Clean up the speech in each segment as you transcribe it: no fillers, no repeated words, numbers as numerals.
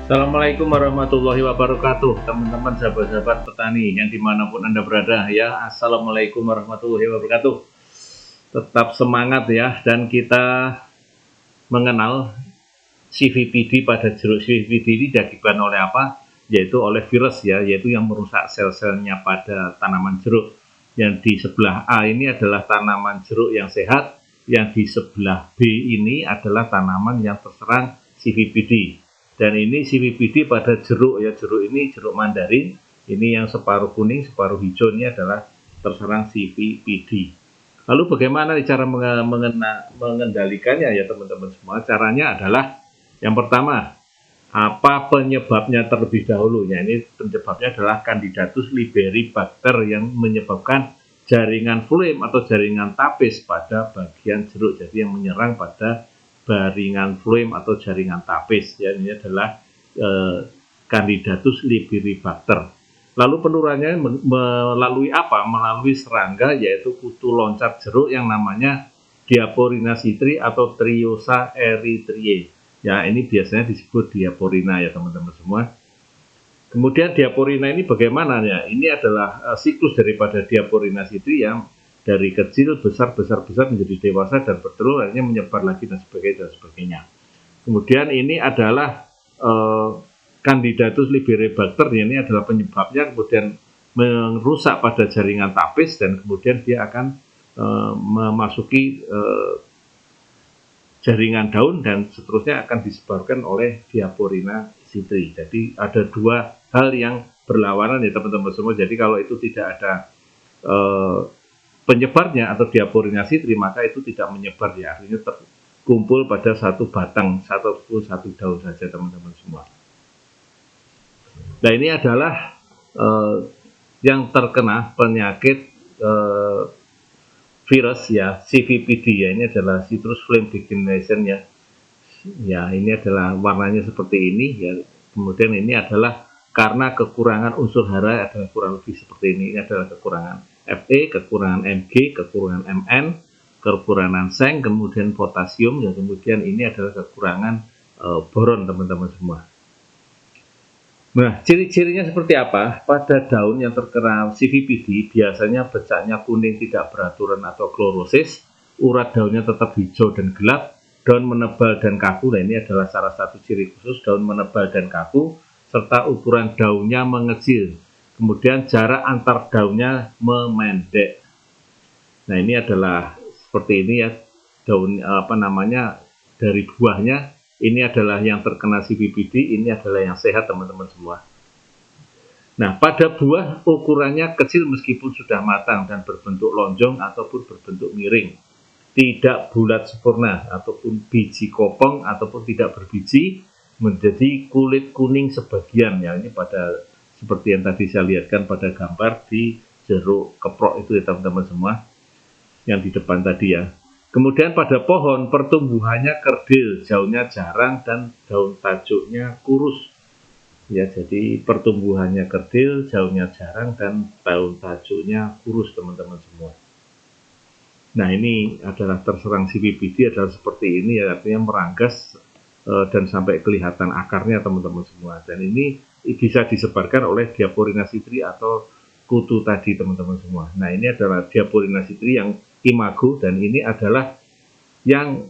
Assalamualaikum warahmatullahi wabarakatuh, teman-teman sahabat-sahabat petani yang dimanapun Anda berada ya. Assalamualaikum warahmatullahi wabarakatuh. Tetap semangat ya, dan kita mengenal CVPD pada jeruk. CVPD ini diakibatkan oleh apa? Yaitu oleh virus ya, yaitu yang merusak sel-selnya pada tanaman jeruk. Yang di sebelah A ini adalah tanaman jeruk yang sehat, yang di sebelah B ini adalah tanaman yang terserang CVPD. Dan ini CVPD pada jeruk ya, jeruk ini jeruk mandarin, ini yang separuh kuning separuh hijau ini adalah terserang CVPD. Lalu bagaimana cara mengendalikannya ya teman-teman semua? Caranya adalah yang pertama, apa penyebabnya terlebih dahulu? Ya, ini penyebabnya adalah Candidatus liberibacter yang menyebabkan jaringan phloem atau jaringan tapis pada bagian jeruk. Jadi yang menyerang pada jaringan phloem atau jaringan tapis ya, ini adalah Candidatus liberibacter. Lalu penurunannya melalui apa? Melalui serangga, yaitu kutu loncat jeruk yang namanya Diaporina citri atau Triosa erythrae. Ya, ini biasanya disebut Diaporina ya teman-teman semua. Kemudian Diaporina ini bagaimana ya? Ini adalah siklus daripada Diaporina citri yang dari kecil besar menjadi dewasa dan bertelur, akhirnya menyebar lagi dan sebagainya. Kemudian ini adalah Candidatus liberibacter, ini adalah penyebabnya, kemudian merusak pada jaringan tapis dan kemudian dia akan memasuki jaringan daun dan seterusnya akan disebarkan oleh Diaporina citri. Jadi ada dua hal yang berlawanan ya teman-teman semua. Jadi kalau itu tidak ada penyebarnya atau Diaporina citri, maka itu tidak menyebar ya, artinya terkumpul pada satu batang ataupun satu daun saja teman-teman semua. Nah, ini adalah yang terkena penyakit virus ya, CVPD ya, ini adalah Citrus Flame Declination ya. Ya, ini adalah warnanya seperti ini ya. Kemudian ini adalah karena kekurangan unsur hara, adalah kurang lebih seperti ini. Ini adalah kekurangan Fe, kekurangan Mg, kekurangan Mn, kekurangan seng, kemudian potasium, dan kemudian ini adalah kekurangan boron teman-teman semua. Nah, ciri-cirinya seperti apa? Pada daun yang terkena CVPD biasanya bercaknya kuning tidak beraturan atau klorosis, urat daunnya tetap hijau dan gelap, daun menebal dan kaku. Nah, ini adalah salah satu ciri khusus daun menebal dan kaku, serta ukuran daunnya mengecil. Kemudian jarak antar daunnya memendek. Nah, ini adalah seperti ini ya, daun dari buahnya. Ini adalah yang terkena CVPD, ini adalah yang sehat teman-teman semua. Nah, pada buah ukurannya kecil meskipun sudah matang dan berbentuk lonjong ataupun berbentuk miring. Tidak bulat sempurna ataupun biji kopong ataupun tidak berbiji, menjadi kulit kuning sebagian ya. Ini pada seperti yang tadi saya lihatkan pada gambar di jeruk keprok itu ya teman-teman semua, yang di depan tadi ya. Kemudian pada pohon pertumbuhannya kerdil, daunnya jarang dan daun tajuknya kurus. Ya, jadi pertumbuhannya kerdil, daunnya jarang dan daun tajuknya kurus teman-teman semua. Nah, ini adalah terserang CVPD adalah seperti ini ya, artinya meranggas dan sampai kelihatan akarnya teman-teman semua. Dan ini bisa disebarkan oleh Diaporina citri atau kutu tadi teman-teman semua. Nah, ini adalah Diaporina citri yang imago, dan ini adalah yang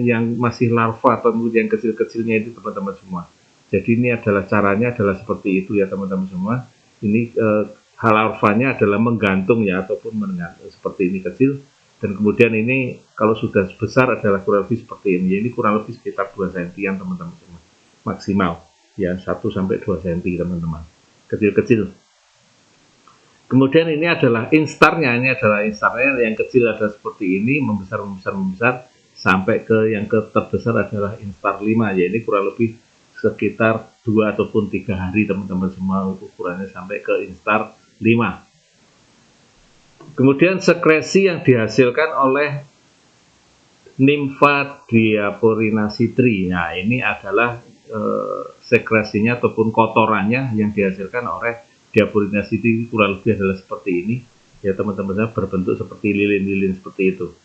yang masih larva atau yang kecil-kecilnya itu teman-teman semua. Jadi ini adalah caranya adalah seperti itu ya teman-teman semua. Ini larvanya adalah menggantung ya, ataupun menggantung seperti ini kecil, dan kemudian ini kalau sudah besar adalah kurang lebih seperti ini. Ini kurang lebih sekitar 2 cm teman-teman semua, maksimal ya, 1-2 cm teman-teman, kecil-kecil. Kemudian ini adalah instarnya, yang kecil adalah seperti ini, membesar sampai ke yang terbesar adalah instar 5 ya, ini kurang lebih sekitar 2 ataupun 3 hari teman-teman semua ukurannya sampai ke instar 5. Kemudian sekresi yang dihasilkan oleh nimfa Diaporina citri. Nah, ini adalah sekresinya ataupun kotorannya yang dihasilkan oleh Diaporina citri, kurang lebih adalah seperti ini ya teman-teman, berbentuk seperti lilin-lilin seperti itu.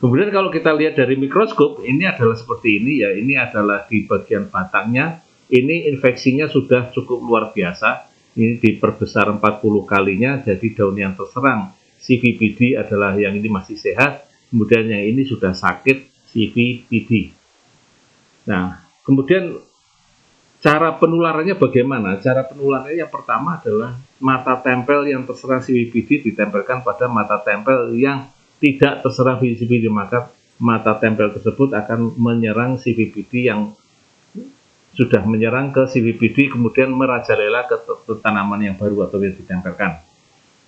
Kemudian kalau kita lihat dari mikroskop, ini adalah seperti ini ya, ini adalah di bagian batangnya, ini infeksinya sudah cukup luar biasa, ini diperbesar 40 kalinya, jadi daun yang terserang CVPD adalah yang ini masih sehat, kemudian yang ini sudah sakit CVPD. Nah, kemudian cara penularannya bagaimana? Cara penularannya yang pertama adalah mata tempel yang terserang CVPD ditempelkan pada mata tempel yang tidak terserang CVPD, maka mata tempel tersebut akan menyerang CVPD yang sudah menyerang ke CVPD, kemudian merajalela ke tanaman yang baru atau yang ditempelkan.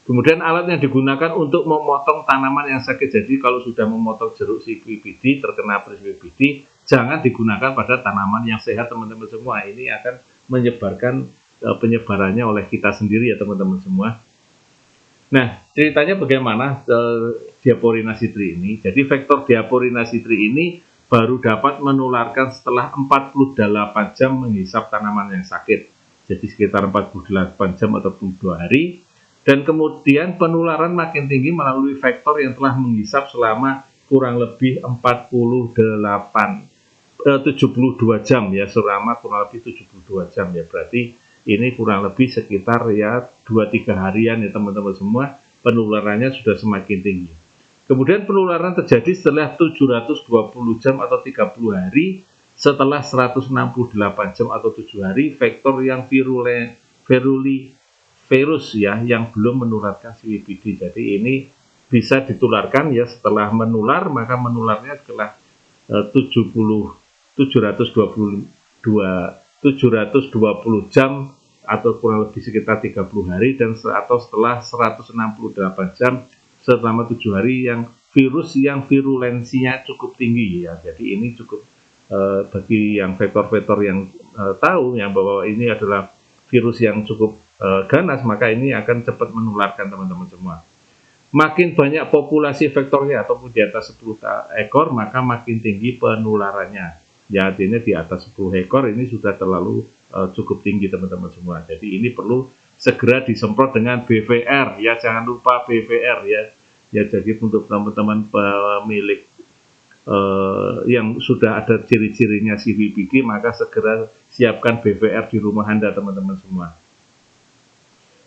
Kemudian alat yang digunakan untuk memotong tanaman yang sakit. Jadi kalau sudah memotong jeruk CVPD terkena CVPD, jangan digunakan pada tanaman yang sehat, teman-teman semua. Ini akan menyebarkan penyebarannya oleh kita sendiri ya teman-teman semua. Nah, ceritanya bagaimana Diaporina citri ini? Jadi vektor Diaporina citri ini baru dapat menularkan setelah 48 jam menghisap tanaman yang sakit. Jadi sekitar 48 jam ataupun 2 hari. Dan kemudian penularan makin tinggi melalui vektor yang telah menghisap selama kurang lebih 72 jam ya, selama kurang lebih 72 jam ya. Berarti ini kurang lebih sekitar ya 2-3 harian ya teman-teman semua, penularannya sudah semakin tinggi. Kemudian penularan terjadi setelah 720 jam atau 30 hari, setelah 168 jam atau 7 hari, vektor yang virus ya yang belum menularkan CVPD. Jadi ini bisa ditularkan ya setelah menular, maka menularnya setelah 720 jam atau kurang lebih sekitar 30 hari dan atau setelah 168 jam selama 7 hari yang virus yang virulensinya cukup tinggi ya. Jadi ini cukup bagi yang vektor-vektor yang tahu yang bahwa ini adalah virus yang cukup ganas, maka ini akan cepat menularkan teman-teman semua. Makin banyak populasi vektornya ataupun di atas 10 ekor, maka makin tinggi penularannya. Ya, artinya di atas 10 ekor ini sudah terlalu cukup tinggi teman-teman semua. Jadi ini perlu segera disemprot dengan BVR ya, jangan lupa BVR ya. Ya, jadi untuk teman-teman pemilik yang sudah ada ciri-cirinya CVPD, maka segera siapkan BVR di rumah Anda teman-teman semua.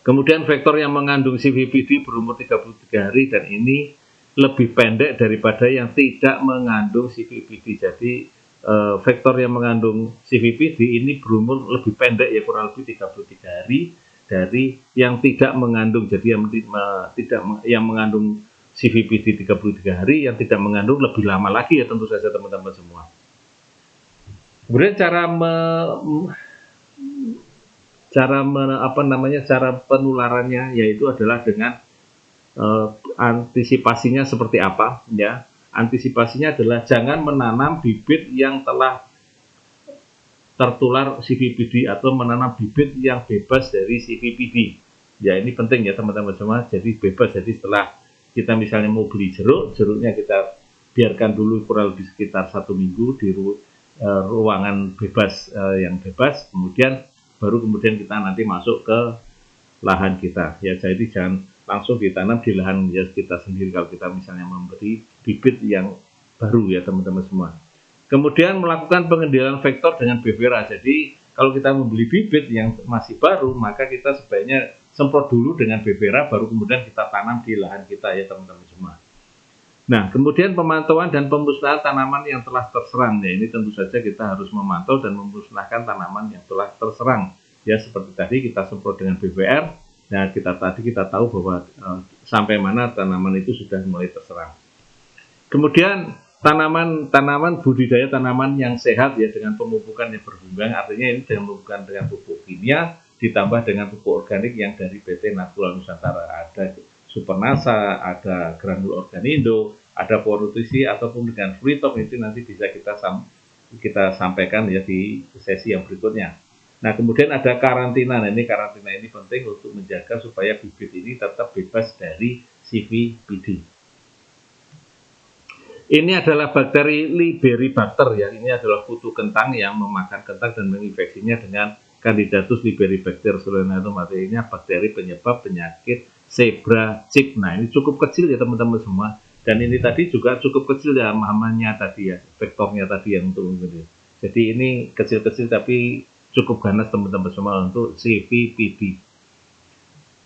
Kemudian vektor yang mengandung CVPD berumur 33 hari dan ini lebih pendek daripada yang tidak mengandung CVPD. Jadi vektor yang mengandung CVPD ini berumur lebih pendek ya, kurang lebih 33 hari dari yang tidak mengandung. Jadi yang mengandung CVPD 33 hari, yang tidak mengandung lebih lama lagi ya tentu saja teman-teman semua. Kemudian cara penularannya yaitu adalah dengan antisipasinya seperti apa ya. Antisipasinya adalah jangan menanam bibit yang telah tertular CVPD atau menanam bibit yang bebas dari CVPD. Ya, ini penting ya teman-teman semua. Jadi bebas, jadi setelah kita misalnya mau beli jeruknya kita biarkan dulu kurang lebih sekitar 1 minggu di ruangan bebas yang bebas, kemudian kita nanti masuk ke lahan kita ya. Jadi jangan langsung ditanam di lahan ya kita sendiri kalau kita misalnya memberi bibit yang baru ya teman-teman semua. Kemudian melakukan pengendalian vektor dengan BVR. Jadi kalau kita membeli bibit yang masih baru, maka kita sebaiknya semprot dulu dengan BVR, baru kemudian kita tanam di lahan kita ya teman-teman semua. Nah, kemudian pemantauan dan pemusnahan tanaman yang telah terserang. Ya, ini tentu saja kita harus memantau dan memusnahkan tanaman yang telah terserang. Ya, seperti tadi kita semprot dengan BVR. Nah, kita tahu bahwa sampai mana tanaman itu sudah mulai terserang. Kemudian tanaman budidaya tanaman yang sehat ya dengan pemupukan yang berkembang, artinya ini bukan dengan pupuk kimia ditambah dengan pupuk organik yang dari PT Natural Nusantara. Ada Supernasa, ada Granul Organindo, ada Ponutrisi ataupun dengan Fluitop, itu nanti bisa kita sampaikan ya di sesi yang berikutnya. Nah, kemudian ada karantina. Nah, karantina ini penting untuk menjaga supaya bibit ini tetap bebas dari CVPD. Ini adalah bakteri Liberibacter ya. Ini adalah kutu kentang yang memakan kentang dan menginfeksinya dengan Candidatus Liberibacter solanatum. Artinya bakteri penyebab penyakit zebra chip. Nah, ini cukup kecil ya teman-teman semua. Dan ini tadi juga cukup kecil ya hamaannya tadi ya, vektornya tadi yang untuk gitu. Jadi ini kecil-kecil tapi cukup ganas teman-teman semua untuk CVPD.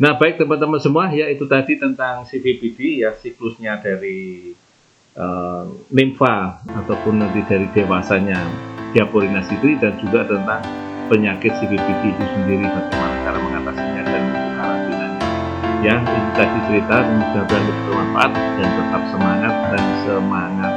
Nah, baik teman-teman semua, ya itu tadi tentang CVPD ya, siklusnya dari nimfa ataupun nanti dari dewasanya Diaporina sendiri, dan juga tentang penyakit CVPD itu sendiri, bagaimana cara mengatasinya dan karantinanya. Ya, itu tadi cerita, mudah-mudahan bermanfaat dan tetap semangat dan semangat